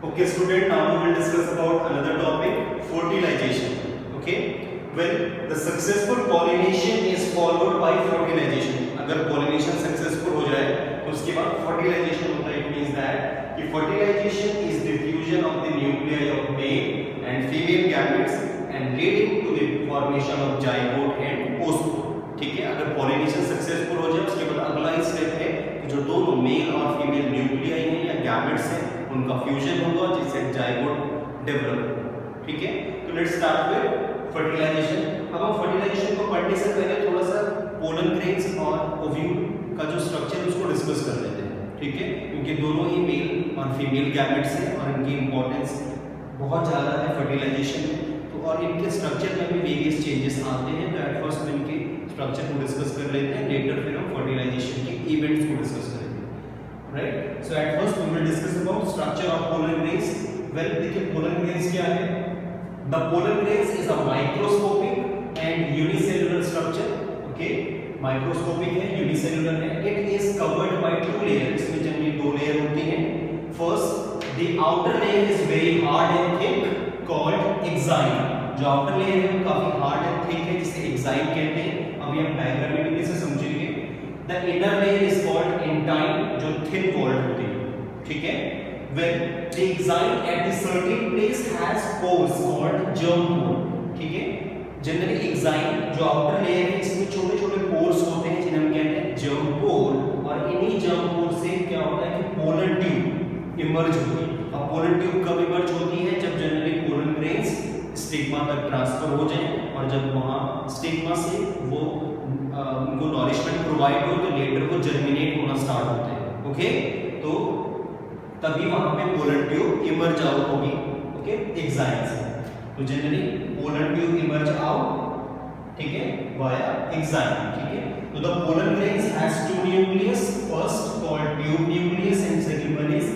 Okay, student, now we will discuss about another topic, fertilization. Okay, when the successful pollination is followed by fertilization. अगर pollination successful हो जाए तो उसके बाद fertilization होता है. It means that कि fertilization is the fusion of the nuclei of male and female gametes and leading to the formation of zygote and oospore. ठीक है, अगर pollination successful हो जाए उसके बाद अगला स्टेप है कि जो दोनों मेल और फीमेल न्यूक्लियाई हैं या गैमेट्स हैं उनका फ्यूजन होगा जिससे जाइगोट डेवलप होगा. ठीक है, तो लेट्स स्टार्ट विद फर्टिलाइजेशन. अब हम फर्टिलाइजेशन को पढ़ने से पहले थोड़ा सा पोलन ग्रेन्स और ओव्यूल का जो स्ट्रक्चर है उसको डिस्कस कर लेते हैं. ठीक है, क्योंकि दोनों ही मेल और फीमेल गैमेट्स हैं और इनकी इंपॉर्टेंस बहुत ज़्यादा है फर्टिलाइजेशन में. तो और इनके स्ट्रक्चर में भी वेरियस चेंजेस आते हैं. तो एट फर्स्ट हम इनके स्ट्रक्चर को डिस्कस कर लेते हैं, लेटर फिर हम फर्टिलाइजेशन के इवेंट्स को डिस्कस करेंगे. Right? So at first we will discuss about structure of pollen grains. Well, देखिए pollen grains क्या है? The pollen grains is a microscopic and unicellular structure. Okay, microscopic है, unicellular है. It is covered by two layers. इसमें generally दो layer होती हैं. First, the outer layer is very hard and thick, called exine. जो outer layer है वो काफी hard and thick है, जिसे exine कहते हैं. अभी हम डायग्रामेटिकली से समझेंगे. The inner layer is called intine, जो thin walled होती है. ठीक है, when the exine at the certain place has pores called germ pore. ठीक है, जनरली exine जो outer layer है इसमें छोटे छोटे pores होते हैं जिन्हें हम कहते हैं germ pore. और इन्हीं germ pore से क्या होता है कि pollen tube इमर्ज होती है. अब pollen tube कब इमर्ज होती है? जब जनरली pollen grains स्टिग्मा तक ट्रांसफर हो जाए और जब वहां स्टिग्मा से वो उनको नॉरिशमेंट प्रोवाइड हो तो लेटर वो जर्मिनेट होना स्टार्ट होते हैं. ओके, तो तभी वहां पे पोलन ट्यूब इमर्ज आउट होगी. ओके, एक्साइन से. तो generally pollen tube emerge out, ठीक है, वाया एक्साइन. ठीक है, तो the pollen grains has two nucleus, first called tube nucleus and second one is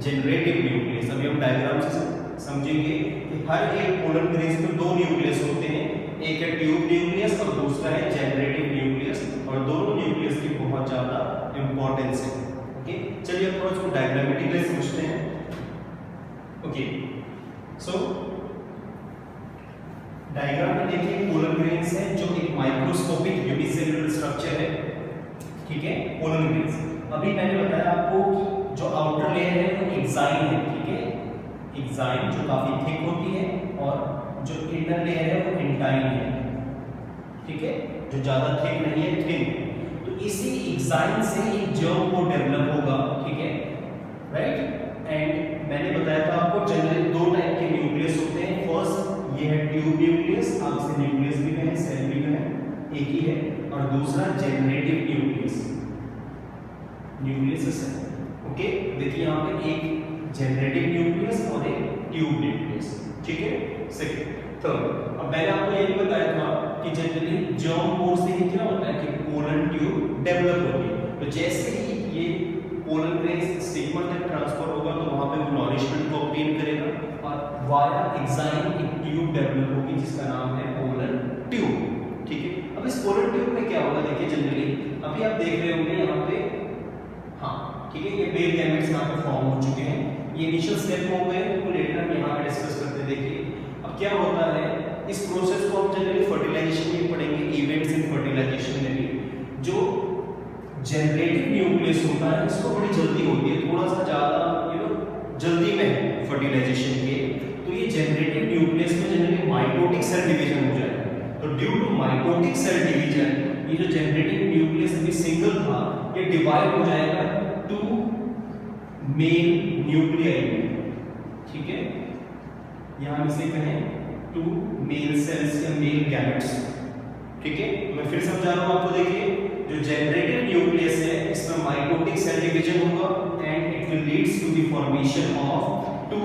generative nucleus. अभी हम डायग्राम से समझेंगे कि हर एक पोलन ग्रेन्स में दो न्यूक्लियस होते हैं. एक है ट्यूब न्यूक्लियस और दूसरा है जनरेटिव न्यूक्लियस, और दोनों न्यूक्लियस की बहुत ज्यादा इंपॉर्टेंस है. ओके, चलिए थोड़ा इसको डायग्रामेटिकली समझते हैं. ओके, सो डायग्राम में देखिए पोलन ग्रेन्स है जो एक माइक्रोस्कोपिक यूनिसेलुलर स्ट्रक्चर है. ठीक है, पोलन ग्रेन्स. अभी मैंने बताया आपको कि जो आउटर लेयर है वो एक्साइन है. ठीक है, एक्साइन जो काफी थिक होती है और जो इनर लेयर है वो इंटाइन है. ठीक है, जो ज्यादा थिक नहीं है, थिन. तो इसी एक्साइन से एक जर्म को डेवलप होगा. ठीक है, राइट. एंड मैंने बताया था आपको जनरली दो टाइप के न्यूक्लियस होते हैं. फर्स्ट ये है ट्यूब न्यूक्लियस, आप इसे न्यूक्लियस भी कहें, सेल भी कहें, एक ही है. और दूसरा generative nucleus, nucleus cell. Okay, देखिए यहाँ पे एक जनरेटिव न्यूक्लियस और एक ट्यूब न्यूक्लियस. ठीक है, सेकंड, थर्ड. अब मैंने आपको ये भी बताया था कि जनरली जर्म पोर से ही क्या होता है कि पोलन ट्यूब डेवलप होती है. तो जैसे ही ये पोलन ग्रेन्स स्टिग्मा तक ट्रांसफर होगा तो वहां पे वो नॉरिशमेंट को ऑब्टेन करेगा और वाया एक्साइन एक ट्यूब डेवलप होगी जिसका नाम है पोलन ट्यूब. ठीक है, अब इस पोलन ट्यूब में क्या होगा देखिए. जनरली अभी आप देख रहे होंगे यहाँ पे, हाँ ठीक है, ये मेल गैमेट्स यहाँ पे फॉर्म हो चुके हैं. ये इनिशियल स्टेप हो गए, तो लेटर हम यहाँ पे डिस्कस करते हैं. देखिए अब क्या होता है, इस प्रोसेस को हम जनरली फर्टिलाइजेशन में पढ़ेंगे, इवेंट्स इन फर्टिलाइजेशन में भी. जो जनरेटिव न्यूक्लियस होता है इसको बड़ी जल्दी होती है, थोड़ा सा ज्यादा जल्दी में फर्टिलाइजेशन के. तो ये जनरेटिव न्यूक्लियस में जनरली माइटोटिक सेल डिवीजन हो जाएगा. तो due to mitotic cell division ये जो जनरेटिव न्यूक्लियस अभी सिंगल था ये डिवाइड हो जाएगा टू मेल न्यूक्लियाई. ठीक है, यहां इसे कहें टू मेल सेल्स या मेल गैमेट्स. ठीक है, मैं फिर समझा रहा हूं आपको. देखिए जो जनरेटिव न्यूक्लियस है इसमें माइटोटिक सेल डिवीजन होगा and it will leads to the formation of two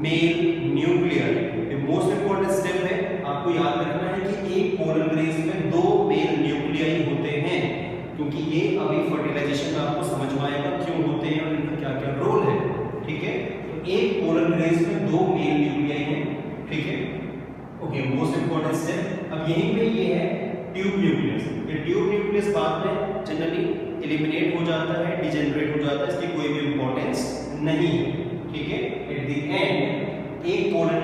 male nuclei. ये मोस्ट इंपॉर्टेंट स्टेप है, आपको याद रखना है कि एक पोलन ग्रेन्स में दो मेल न्यूक्लियाई होते हैं, क्योंकि ये अभी फर्टिलाइजेशन में आपको समझ में आएगा क्यों होते हैं और इनका क्या क्या रोल है. ठीक है, तो एक पोलन ग्रेन्स में दो मेल न्यूक्लियाई हैं. ठीक है, ओके, मोस्ट इंपॉर्टेंट स्टेप. अब यहीं पे ये है ट्यूब न्यूक्लियस. ये ट्यूब न्यूक्लियस बाद में जनरली एलिमिनेट हो जाता है, डिजेनरेट हो जाता है, इसकी कोई भी इंपॉर्टेंस नहीं है. ठीक है, एट द एंड एक पोलन,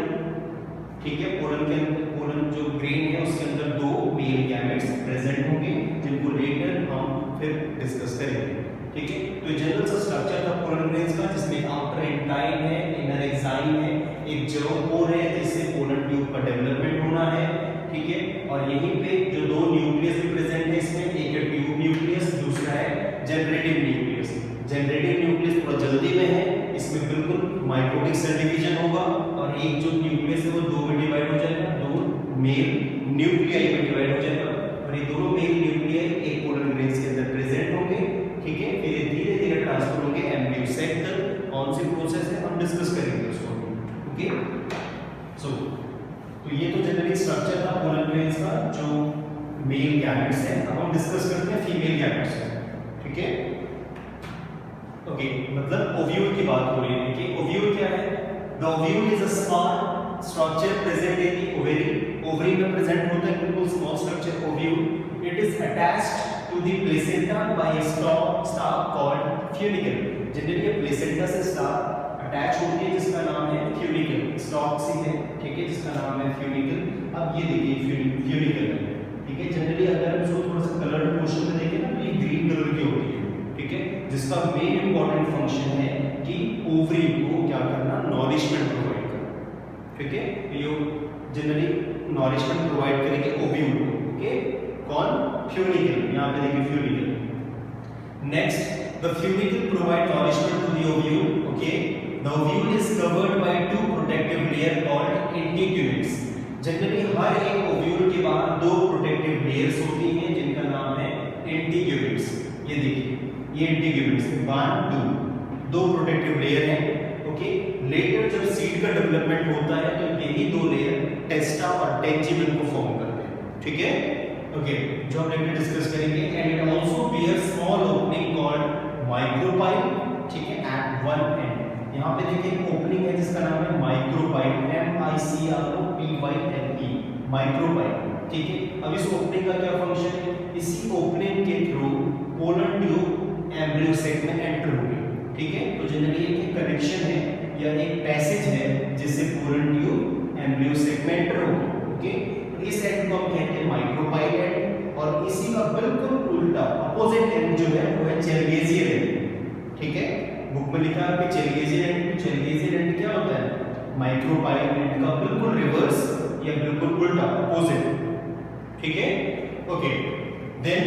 ठीक है, पोलन जो ग्रेन है उसके अंदर दो मेल गैमेट्स प्रेजेंट होंगे जिनको लेटर हम फिर डिस्कस करेंगे, ठीक है। तो जनरल सा स्ट्रक्चर था पोलन ग्रेन्स का, जिसमें आउटर एंटाइन है, इनर एक्साइन है, एक जर्म पोर है जिससे पोलन ट्यूब का डेवलपमेंट होना है, ठीक है। और यहीं पे जो दो न्यूक्लियस भी प्रेजेंट है इसमें, एक है ट्यूब न्यूक्लियस, दूसरा है जनरेटिव न्यूक्लियस। जनरेटिव न्यूक्लियस थोड़ा जल्दी में है, इसमें बिल्कुल माइटोटिक सेल डिवीजन होगा और एक जो न्यूक्लियस है वो दो में डिवाइड हो जाएगा, दो मेल न्यूक्लियाई में डिवाइड हो जाएगा और ये दोनों मेल न्यूक्लियाई एक पोलन ग्रेन्स के अंदर प्रेजेंट होंगे, ठीक है। फिर ये धीरे धीरे ट्रांसफर होंगे एम्ब्रियो सेक तक। कौन सी प्रोसेस है हम डिस्कस करेंगे उसको, ओके। सो तो ये तो जनरली स्ट्रक्चर था पोलन ग्रेन्स का जो मेल गैमेट्स है। अब हम डिस्कस करते हैं फीमेल गैमेट्स, ठीक है। ओके, मतलब ओव्यूल की बात हो रही है कि ओव्यूल क्या है। The ovule is a small structure present in the ovary. Ovary में प्रेजेंट होता है बिल्कुल small structure ovule. It is attached to the placenta by a stalk called funicle. Generally placenta से स्टॉक अटैच होती है जिसका नाम है फ्यूनिकल, स्टॉक सी है, ठीक है, जिसका नाम है फ्यूनिकल। अब ये देखिए फ्यूनिकल है, ठीक है। जनरली अगर हम इसको थोड़ा सा कलर्ड पोर्शन में देखें ना तो ये ग्रीन कलर की होती है, ठीक है, जिसका मेन इंपॉर्टेंट फंक्शन है कि ओवरी को क्या करना, नॉरिशमेंट प्रोवाइड करना, ठीक है। ये जनरली नॉरिशमेंट प्रोवाइड करेंगे ओव्यूल को, ओके। कौन, फ्यूनिकल, यहां पे देखिए funicle. Next, the funicle provide nourishment to the ovule, okay. The ovule is covered by two protective layer called integuments. Generally हर एक ओव्यूल के बाद दो प्रोटेक्टिव लेयर्स होती हैं जिनका नाम है इंटीग्यूमेंट्स। ये देखिए ये इंटीग्यूमेंट्स 1 2 दो प्रोटेक्टिव लेयर हैं, ओके। लेटर जब सीड का डेवलपमेंट होता है तो यही दो लेयर टेस्टा और टेंजिबल को फॉर्म करते हैं, ठीक है, ओके, जो हम लेटर डिस्कस करेंगे। And it also bear small opening called micropyle, ठीक है, एट वन एंड। यहां पे देखिए ओपनिंग है जिसका नाम है माइक्रोपाइल, MICROPYLE, माइक्रोपाइल, ठीक है। अब इस ओपनिंग का क्या फंक्शन है, इसी ओपनिंग के through pollen tube embryo sac में एंटर होगी, ठीक है। तो जनरली एक कनेक्शन है या एक पैसेज है जिससे पोलन ट्यूब एम्ब्रियो सेक में एंटर होगी, ओके। इस एंड को हम कहते हैं माइक्रोपाइल एंड और इसी का बिल्कुल उल्टा अपोजिट एंड जो है वो है चेलगेजियर एंड, ठीक है। बुक में लिखा है कि चेलगेजियर एंड, चेलगेजियर एंड क्या होता है, माइक्रोपाइल एंड का बिल्कुल रिवर्स या बिल्कुल उल्टा अपोजिट, ठीक है, okay. Then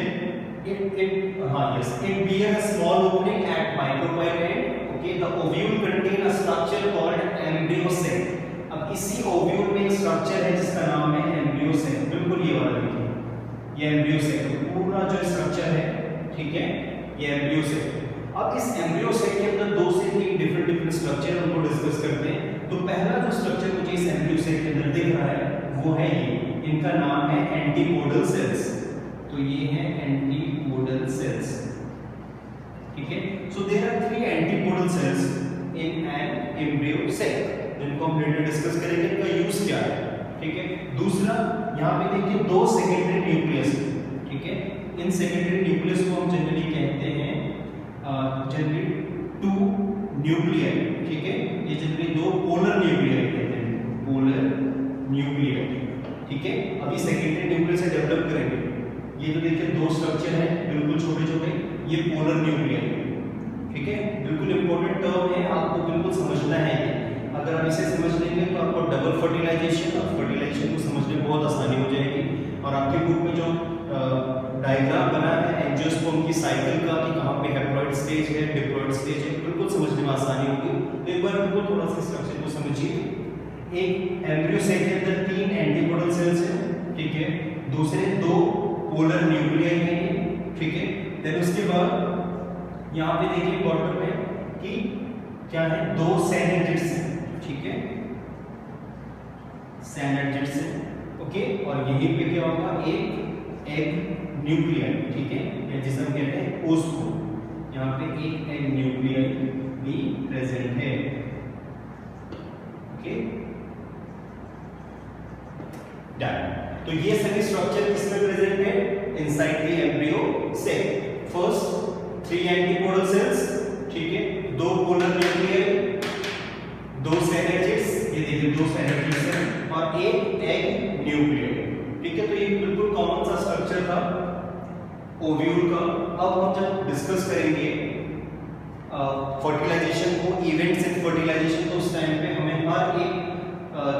it bears a small opening at micropyle end, okay. The ovule contain a structure called embryo sac. अब इसी ओव्यूल में एक स्ट्रक्चर है जिसका नाम है एम्ब्रियो सेक, बिल्कुल ये वाला देखिए, ये एम्ब्रियो सेक पूरा जो स्ट्रक्चर है, ठीक है, ये एम्ब्रियो सेक। अब इस एम्ब्रियो सेक के अंदर दो से तीन डिफरेंट स्ट्रक्चर उनको डिस्कस करते हैं। तो पहला जो स्ट्रक्चर मुझे इस एम्ब्रियो सेक के अंदर दिख रहा है वो है ये, इनका नाम है एंटीपोडल सेल्स। तो ये है एंटीपोडल सेल्स, ठीक है। So there are 3 antipodal cells in an embryo sac जिनको हम लेटर डिस्कस करेंगे, इनका यूज क्या है, ठीक है। दूसरा, यहाँ पे देखिए दो सेकेंडरी न्यूक्लियस, ठीक है। इन सेकेंडरी न्यूक्लियस को हम जनरली कहते हैं जनरली 2 न्यूक्लियर, ठीक है। ये जनरली दो पोलर न्यूक्लियर कहते हैं, पोलर न्यूक्लियर, ठीक है। अभी सेकेंडरी न्यूक्लियस से डेवलप करेंगे। ये तो देखिए दो स्ट्रक्चर है बिल्कुल छोटे छोटे, ये पोलर न्यूक्लियर, ठीक है। बिल्कुल इंपॉर्टेंट टर्म है, आपको बिल्कुल समझना है ये। अगर आप इसे समझ लेंगे तो आपको डबल फर्टिलाइजेशन और फर्टिलाइजेशन को समझने में बहुत आसानी हो जाएगी। और आपके बुक में जो डायग्राम बना है एंजियोस्पर्म की साइकिल का कि कहाँ पे हैप्लॉइड स्टेज है, डिप्लॉइड स्टेज है, बिल्कुल समझने में आसानी होगी। तो एक बार बिल्कुल थोड़ा सा स्ट्रक्चर को समझिए। एक एम्ब्रियो सेक के अंदर 3 एंटीपोडल सेल्स हैं, ठीक है। दूसरे 2 पोलर न्यूक्लियाई हैं, ठीक है। देन उसके बाद यहाँ पे देखिए बॉटम में कि क्या है, 2 सेनेटिड्स हैं, ठीक है, सेनेटिड्स हैं, ओके। और यहीं पे क्या होगा, एक एग न्यूक्लियाई, ठीक है, या जिसे हम कहते हैं ओस्को। यहाँ पे एक एग न्यूक्लियाई भी प्रेजेंट है, ओके, डन। तो ये सभी स्ट्रक्चर किसमें प्रेजेंट है, inside the embryo sac. First 3 antipodal cells, ठीक है, 2 पोलर न्यूक्लियाई, 2 synergids, ये देखिए 2 synergids हैं और एक एग न्यूक्लियस। ठीक है, तो ये बिल्कुल कॉमन सा स्ट्रक्चर था ओव्यूल का। अब हम जब डिस्कस करेंगे फर्टिलाइजेशन को, इवेंट्स इन फर्टिलाइजेशन, तो उस टाइम पे हमें हर एक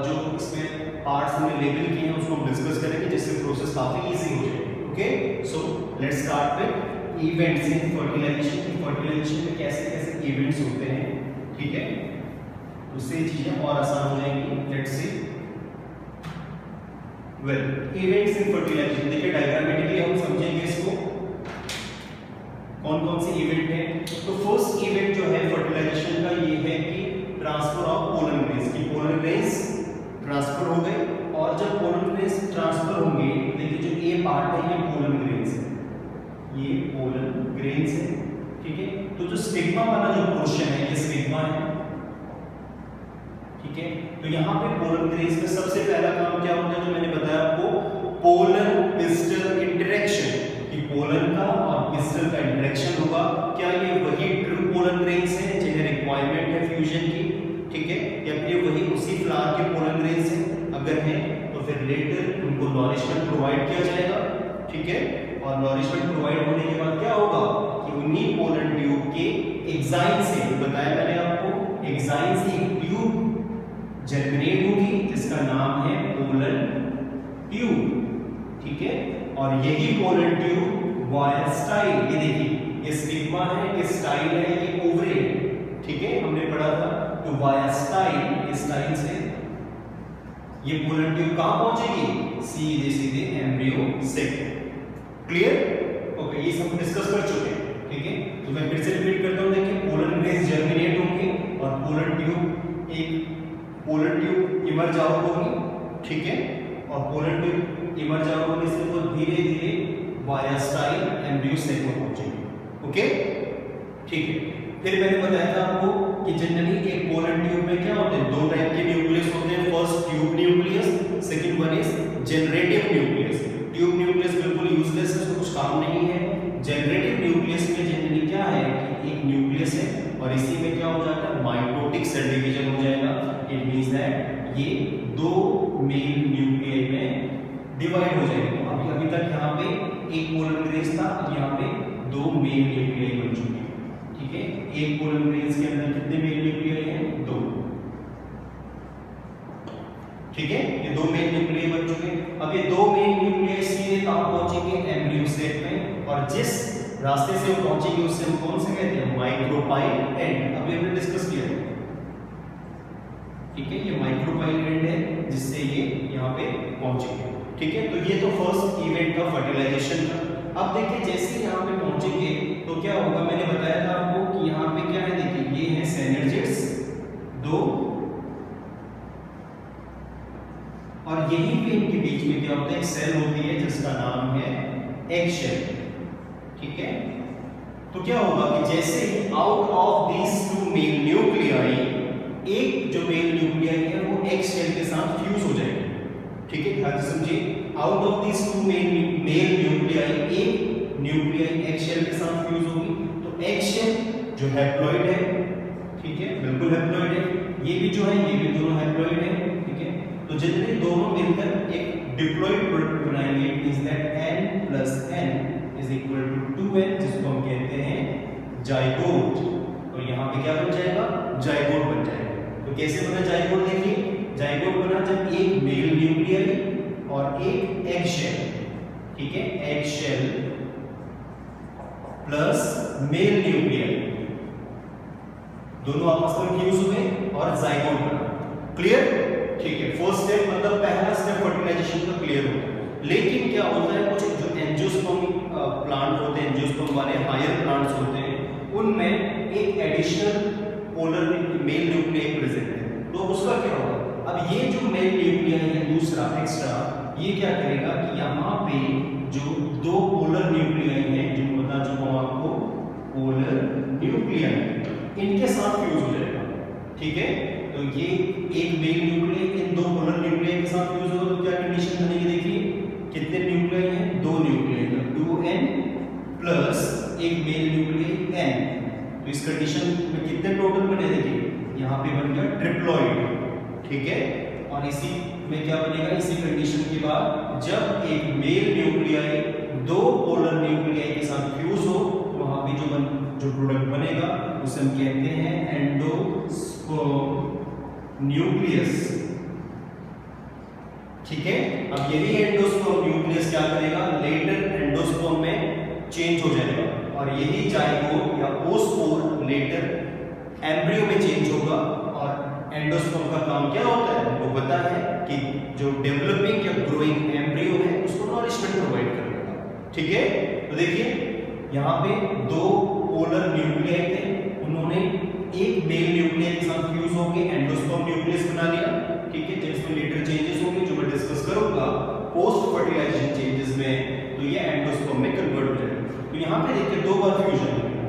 जो इसमें पार्ट्स हमने लेबल किए हैं उसको हम डिस्कस करेंगे, जिससे प्रोसेस काफी इजी हो जाएगी। Okay, so let's start with events in fertilization. Fertilization में कैसे कैसे इवेंट्स होते हैं, ठीक है, उससे चीजें और आसान हो जाएंगी। Let's see well events in fertilization. देखिए डायग्रामेटिकली हम समझेंगे इसको कौन कौन से इवेंट हैं। तो फर्स्ट इवेंट जो है फर्टिलाइजेशन का ये है कि ट्रांसफर ऑफ पोलन ग्रेन्स, की पोलन ग्रेन्स ट्रांसफर हो गए। और जब पोलन ग्रेन्स ट्रांसफर होंगे, देखिए जो ए पार्ट है ये पोलन ग्रेन्स है, ये पोलन ग्रेन्स है, ठीक है। तो जो स्टिग्मा वाला जो पोर्शन है ये स्टिग्मा है, ठीक है। तो यहाँ पे पोलन ग्रेन्स में सबसे पहला काम क्या होता है जो मैंने बताया आपको, पोलन पिस्टल इंटरेक्शन, कि पोलन का और पिस्टल का इंटरेक्शन होगा। क्या ये वही ट्रू पोलन ग्रेन्स हैं जिन्हें रिक्वायरमेंट है फ्यूजन की, ठीक है, या फिर वही उसी फ्लावर के पोलन ग्रेन्स हैं? अगर है तो फिर लेटर उनको नॉरिशमेंट प्रोवाइड किया जाएगा, ठीक है। और नॉरिशमेंट प्रोवाइड होने के बाद क्या होगा कि उन्हीं पोलन ट्यूब के एक्साइन से, बताया मैंने आपको, एक्साइन से एक ट्यूब जर्मिनेट होगी जिसका नाम है पोलन ट्यूब, ठीक है। और यही पोलन ट्यूब वाया स्टाइल, ये देखिए ये स्टिग्मा है, ये स्टाइल है, ये ओवरी है, ठीक है, हमने पढ़ा था। तो वाया स्टाइल, इस स्टाइल से ये पोलन ट्यूब कहां पहुंचेगी, सीधे सीधे एम्ब्रियो से। क्लियर? ओके, ये सब डिस्कस कर चुके हैं, ठीक है। तो मैं फिर से रिपीट करता हूं, देखिए पोलन ग्रेन्स जर्मिनेट होंगे और पोलन ट्यूब, एक पोलन ट्यूब इमर्ज आउट होगी, ठीक है। और पोलन ट्यूब इमर्ज आउट होने से वो धीरे धीरे वाया स्टाइल एम्ब्रियो सेक में पहुंचेगी। ओके, ठीक है। फिर मैंने बताया था आपको कि जनरली एक पोलन ट्यूब में क्या होते हैं, दो टाइप के न्यूक्लियस होते हैं। First tube nucleus, second one is generative nucleus. Tube nucleus बिल्कुल यूजलेस है, उसका कुछ काम नहीं है। जनरेटिव न्यूक्लियस में जनरली क्या है कि एक न्यूक्लियस है और इसी में क्या हो जाता है, माइटोटिक सेल डिवीजन हो जाएगा। इट मींस दैट ये दो मेल न्यूक्लियाई में डिवाइड हो जाएंगे। अभी तक यहाँ पे एक पोलन ग्रेन्स था, अब यहाँ पे दो मेल न्यूक्लियाई बन चुके हैं, ठीक है। एक पोलन ग्रेन्स के अंदर कितने मेल न्यूक्लियाई हैं, दो, ठीक है। ये दो मेल न्यूक्लियाई बन चुके हैं। अब ये दो मेल न्यूक्लियाई सीधे कहां पहुंचेंगे, एम्ब्रियो सेक में, और जिस रास्ते से वो पहुंचेंगे उससे हम कौन से कहते हैं, माइक्रोपाइल एंड। अभी हमने डिस्कस किया है, ठीक है, ये माइक्रोपाइल एंड है जिससे ये यहाँ पे पहुंचेंगे, ठीक है। तो ये तो फर्स्ट इवेंट था फर्टिलाइजेशन का। अब देखिए जैसे यहाँ पे पहुंचेंगे तो क्या होगा, मैंने बताया था आपको कि यहाँ पे क्या है, देखिए ये है सिनर्जिड्स दो, और यहीं पे इनके बीच में क्या होता है, एक सेल होती है जिसका नाम है एग शेल, ठीक है। तो क्या होगा कि जैसे out of these two male nuclei, एक जो मेल न्यूक्लियाई है वो एग शेल के साथ फ्यूज हो जाएगी, ठीक है, ध्यान से समझिए। Out of these two male nuclei, एक न्यूक्लियाई एग शेल के साथ फ्यूज होगी। तो एग शेल जो हैप्लॉइड है, ठीक है, बिल्कुल हैप्लॉइड है, ये भी जो है ये भी दोनों हैप्लॉइड है, ठीक है। तो जनरली दोनों मिलकर एक डिप्लॉइड प्रोडक्ट बनाएंगे। It means that n + n = 2n, जिसको हम कहते हैं जाइगोट। और यहाँ पे क्या बन जाएगा, जाइगोट बन जाएगा। तो कैसे बना जाइगोट, देखिए जाइगोट बना जब एक मेल न्यूक्लियाई और एक एग शेल, ठीक है, egg cell plus male nuclei दोनों आपस में फ्यूज हुए और जाइगोट बना। क्लियर? ठीक है, फर्स्ट स्टेप मतलब पहला स्टेप फर्टिलाइजेशन का क्लियर होता है। लेकिन क्या होता है, कुछ जो एंजियोस्पर्म प्लांट होते हैं, एंजियोस्पर्म वाले हायर प्लांट्स होते हैं, उनमें एक additional polar male nuclei present है। तो उसका क्या होगा, अब ये जो मेल न्यूक्लियाई है दूसरा एक्स्ट्रा, ये क्या करेगा कि यहाँ पे जो दो पोलर न्यूक्लियाई हैं, जो बता चुका हूं आपको, पोलर न्यूक्लियाई, इनके साथ फ्यूज हो जाएगा, ठीक है। तो ये एक मेल न्यूक्लियाई इन दो पोलर न्यूक्लियाई के साथ फ्यूज होगा, तो क्या कंडीशन बनेगी, देखिए कितने न्यूक्लियाई हैं, दो न्यूक्लियाई, तो 2n प्लस एक मेल न्यूक्लियाई n। तो इस कंडीशन में कितने टोटल बने, देखिए यहाँ पे बन गया ट्रिप्लॉइड, ठीक है। और इसी में क्या बनेगा, इसी कंडीशन के बाद जब एक मेल न्यूक्लियाई दो पोलर न्यूक्लियाई के साथ फ्यूज हो तो वहां पे जो प्रोडक्ट बनेगा उसे हम कहते हैं एंडोस्पर्म न्यूक्लियस, ठीक है। अब यही एंडोस्पर्म न्यूक्लियस क्या करेगा, लेटर एंडोस्पर्म में चेंज हो जाएगा और यही जाइगोट या ओस्पोर लेटर एम्ब्रियो में चेंज होगा। और एंडोस्पर्म का काम क्या होता है, वो पता है कि जो डेवलपिंग या ग्रोइंग एम्ब्रियो है उसको नॉरिशमेंट प्रोवाइड करेगा, ठीक है। तो देखिए यहाँ पे दो पोलर न्यूक्लियाई थे, उन्होंने एक मेल न्यूक्लियाई के साथ फ्यूज होकर एंडोस्पर्म न्यूक्लियस बना लिया, ठीक है। जिसमें लेटर चेंजेस होंगे जो मैं डिस्कस करूंगा पोस्ट फर्टिलाइजेशन चेंजेस में, तो ये एंडोस्पर्म में कन्वर्ट हो जाएगा। तो यहाँ पे देखिए दो बार फ्यूजन हो गया,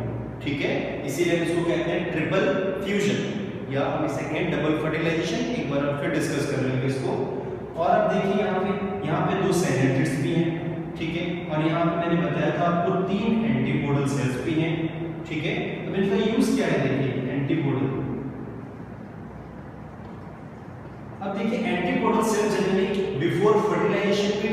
ठीक है, इसीलिए इसको कहते हैं ट्रिपल फ्यूजन या हम इसे कहें डबल फर्टिलाइजेशन। एक बार हम फिर डिस्कस कर लेंगे इसको। और अब देखिए यहाँ पे दो सेलेट्रिड्स भी हैं, ठीक है। और यहाँ पे मैंने बताया था आपको 3 एंटीपोडल सेल्स भी हैं, ठीक है। अब इनका यूज क्या है, देखिए एंटीपोडल। अब देखिए antipodal cell generally before fertilization पे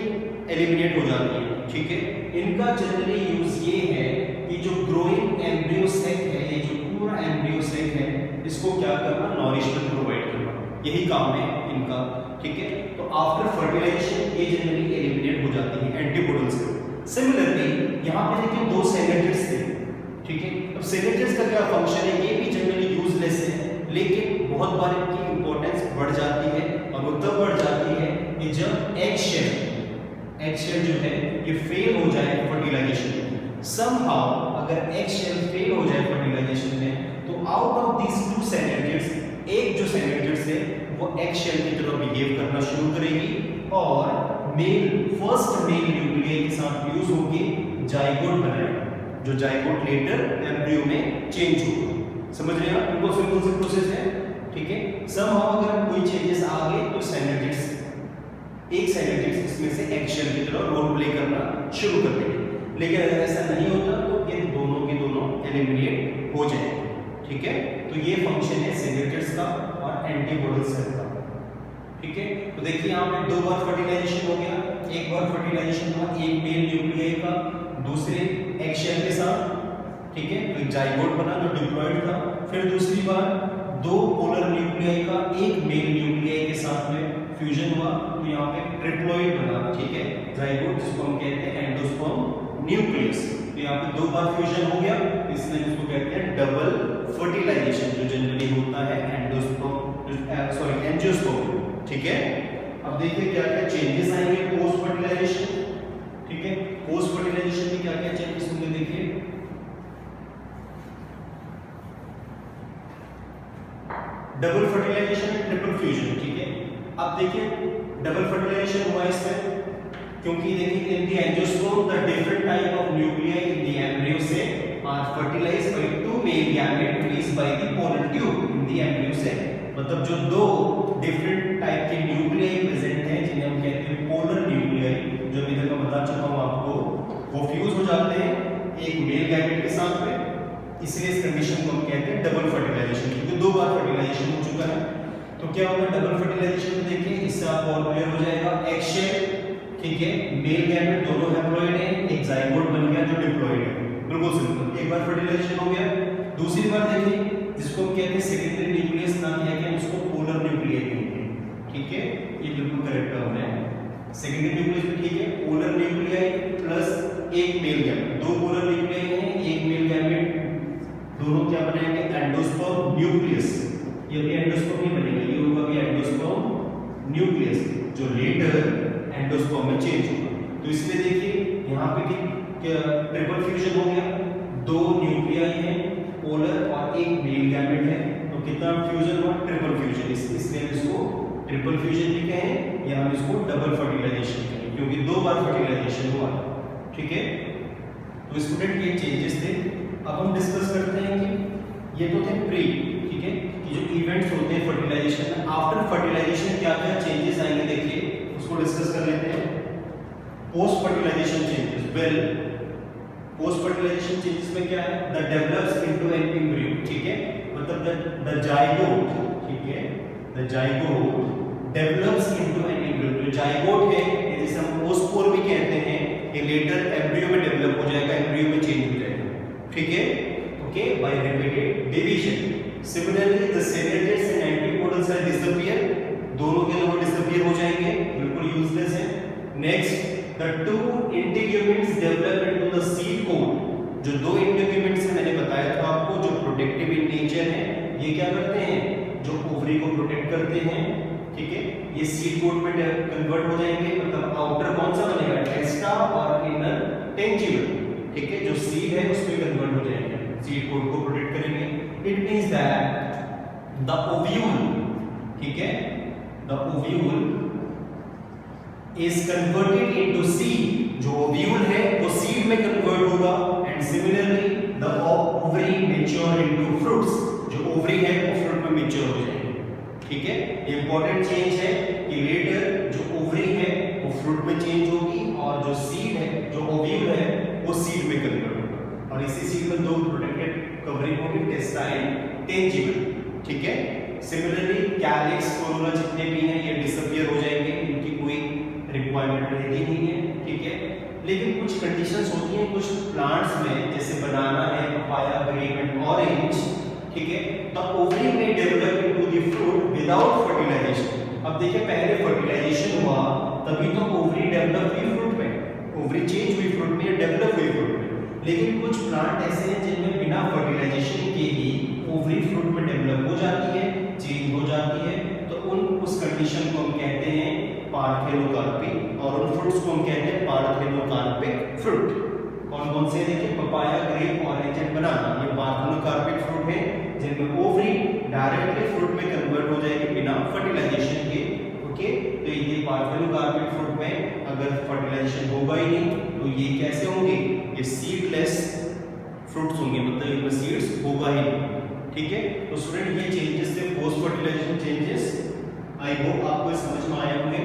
एलिमिनेट हो जाती है, ठीक है। इनका जनरली यूज ये है कि जो ग्रोइंग एम्ब्रियो सेक है, ये जो पूरा एम्ब्रियो सेक है, इसको क्या करना, नॉरिशमेंट प्रोवाइड करना, यही काम है इनका, ठीक है। तो आफ्टर फर्टिलाइजेशन ये जनरली एलिमिनेट हो जाती है एंटीपोडल सेल। सिमिलरली यहाँ पे देखिए दो सेलेट्रिड्स थे, ठीक है। अब सेलेट्रिड्स का क्या फंक्शन है, ये भी जनरली यूजलेस है, लेकिन बहुत बार इनकी इंपॉर्टेंस बढ़ जाती है और वो तब बढ़ जाती है कि जब एग शेल जो है ये फेल हो जाए फर्टिलाइजेशन में। समहाउ अगर एग शेल फेल हो जाए फर्टिलाइजेशन में तो आउट ऑफ दीस टू सेलेट्रिड्स एक जो सेलेट्रिड्स है वो एग शेल की तरह बिहेव करना शुरू करेगी और फर्स्ट मेल न्यूक्लियाई के साथ फ्यूज होकर जाइगोट बनाएगा, जो जाइगोट लेटर एम्ब्रियो में चेंज होगा। समझ रहे हैं आप, बिल्कुल सिंपल सी प्रोसेस है, ठीक है। समहाउ अगर कोई चेंजेस आ गए तो एक सेलेट्रिड्स इसमें से एग शेल की तरह रोल प्ले करना शुरू कर देंगे, लेकिन अगर ऐसा नहीं होता तो ये दोनों के दोनों एलिमिनेट हो जाएंगे, ठीक है। तो ये फंक्शन है सेलेट्रिड्स का और एंटीपोडल सेल का, ठीक है। तो देखिए यहाँ पे दो बार फर्टिलाइजेशन हो गया, एक बार फर्टिलाइजेशन हुआ एक मेल न्यूक्लियाई का दूसरे एग शेल के साथ, ठीक है। तो जाइगोट बना जो डिप्लॉइड था। फिर दूसरी बार दो पोलर न्यूक्लियाई का एक मेल न्यूक्लियाई के साथ में फ्यूजन हुआ तो यहाँ पे ट्रिप्लॉइड बना, ठीक है, जाइगोट, जिसको हम कहते हैं एंडोस्पर्म न्यूक्लियस। तो यहाँ पे दो बार फ्यूजन हो गया, इसलिए इसको कहते हैं डबल फर्टिलाइजेशन, जो जनरली होता है एंजियोस्पर्म, ठीक है। अब देखिए क्या क्या चेंजेस आएंगे पोस्ट फर्टिलाइजेशन, ठीक है। पोस्ट फर्टिलाइजेशन में क्या क्या चेंजेस होंगे, देखिए डबल फर्टिलाइजेशन ट्रिपल फ्यूजन, ठीक है। अब देखिए डबल फर्टिलाइजेशन हुआ इसमें क्योंकि देखिए in the angiosperm the different type of nuclei in the embryo cell are fertilized by two male gamete released by the polar tube in the embryo cell. मतलब जो दो डिफरेंट टाइप के nuclei present हैं जिन्हें हम कहते हैं polar nuclei, जो अभी तक मैं बता चुका हूं आपको, वो फ्यूज हो जाते हैं एक मेल गैमेट के साथ में, इसलिए इस कंडीशन को हम कहते हैं डबल फर्टिलाइजेशन, क्योंकि दो बार फर्टिलाइजेशन हो चुका है। तो क्या होगा डबल फर्टिलाइजेशन में, देखिए इससे आपको और क्लियर हो जाएगा, एग शेल, ठीक है, मेल गैमेट दोनों हैप्लॉइड है, एक जाइगोट बन गया जो डिप्लॉइड है, बिल्कुल सिंपल। एक बार फर्टिलाइजेशन हो गया, दूसरी बार देखिए जिसको हम कहते हैं सेकेंडरी न्यूक्लियस ना किया गया, उसको पोलर न्यूक्लियाई कहते हैं, ठीक है, ये बिल्कुल करेक्ट टर्म है। सेकेंडरी न्यूक्लियस में ठीक है, पोलर न्यूक्लियाई प्लस एक मेल गैमेट, दो पोलर न्यूक्लियाई हैं एक मेल गैमेट, दोनों क्या बनाएंगे एंडोस्पर्म न्यूक्लियस। ये भी एंडोस्पर्म ही बनेगा, ये होगा भी एंडोस्पर्म न्यूक्लियस जो लेटर एंडोस्पर्म में चेंज होगा। तो इसलिए देखिए यहाँ पे ट्रिपल फ्यूजन हो गया, दो न्यूक्लियाई हैं पोलर और एक मेल गैमेट है, तो कितना फ्यूजन हुआ, ट्रिपल फ्यूजन। इसलिए हम इसको ट्रिपल फ्यूजन भी कहें या हम इसको डबल फर्टिलाइजेशन कहें, क्योंकि दो बार फर्टिलाइजेशन हुआ, ठीक है। तो स्टूडेंट ये चेंजेस थे। अब हम डिस्कस करते हैं कि ये तो थे प्री, ठीक है, कि जो इवेंट्स होते हैं फर्टिलाइजेशन में, आफ्टर फर्टिलाइजेशन क्या क्या चेंजेस आएंगे, देखिए उसको डिस्कस कर लेते हैं। Post fertilization changes, well post fertilization changes में क्या है, the develops into an embryo, ठीक है, मतलब द जाइगोट, ठीक है, the zygote develops into an embryo. जो जाइगोट है जिसे हम ओस्पोर भी कहते हैं, ये लेटर एम्ब्रियो में डेवलप हो जाएगा, एम्ब्रियो में चेंज हो जाएगा, ठीक है, okay, by repeated division. Similarly the synergids and antipodals are disappear, दोनों के दोनों डिसअपीयर हो जाएंगे, बिल्कुल यूजलेस है। Next the two integuments develop into the seed coat. जो दो इंटीग्यूमेंट्स मैंने बताया था आपको, जो प्रोटेक्टिव इन नेचर है, ये क्या करते हैं, जो ओवरी को प्रोटेक्ट करते हैं, ठीक है, ये सीड कोट में कन्वर्ट हो जाएंगे, मतलब आउटर कौन सा बनेगा, टेस्टा, और इनर टेंजिबल, ठीक है, जो सीड है उसमें कन्वर्ट हो जाएंगे, सीड कोट को प्रोटेक्ट करेंगे। It means that the ovule, ठीक है, the ovule is converted into seed. जो ओव्यूल है वो सीड में कन्वर्ट होगा, and similarly the ovary mature into fruits. जो ओवरी है वो फ्रूट में मैच्योर हो जाएंगे, ठीक है। इंपॉर्टेंट चेंज है कि लेटर जो ओवरी है वो फ्रूट में चेंज होगी, और जो सीड है, जो ओव्यूल है, वो सीड में कन्वर्ट होगा, और इसी सीड में दो प्रोटेक्टेड कवरिंग होगी, टेस्टा एंड टेंजिबल, ठीक है। सिमिलरली कैलिक्स, कोरोना जितने भी हैं ये डिसअपीयर हो जाएंगे, इनकी कोई रिक्वायरमेंट रहती नहीं है, ठीक है। लेकिन कुछ कंडीशंस होती हैं कुछ प्लांट्स में, जैसे बनाना है, पपाया, ग्रेप एंड ऑरेंज, ठीक है, द ओवरी में develop into the fruit without fertilization. अब देखिए पहले फर्टिलाइजेशन हुआ तभी तो ओवरी डेवलप हुई फ्रूट में, ओवरी चेंज हुई फ्रूट में, डेवलप हुई फ्रूट में। लेकिन कुछ प्लांट ऐसे हैं जिनमें बिना फर्टिलाइजेशन के ही ओवरी फ्रूट में डेवलप हो जाती है, चेंज हो जाती है, तो उस कंडीशन को हम कहते हैं पार्थेनोकार्पिक, और उन फ्रूट्स को हम कहते हैं पार्थेनोकार्पिक फ्रूट। कौन कौन से देखिए, पपाया, ग्रेप, ऑरेंज एंड बनाना, ये पार्थेनोकार्पिक फ्रूट है जिनमें ओवरी डायरेक्टली फ्रूट में कन्वर्ट हो जाएगी बिना फर्टिलाइजेशन के, ओके। तो ये पार्थेनोकार्पिक फ्रूट में अगर फर्टिलाइजेशन होगा ही नहीं तो ये कैसे होंगे, ये सीडलेस फ्रूट्स होंगे, मतलब इनमें सीड्स होगा ही नहीं, ठीक है। तो स्टूडेंट ये चेंजेस थे post fertilization changes, I hope आपको समझ में आए होंगे।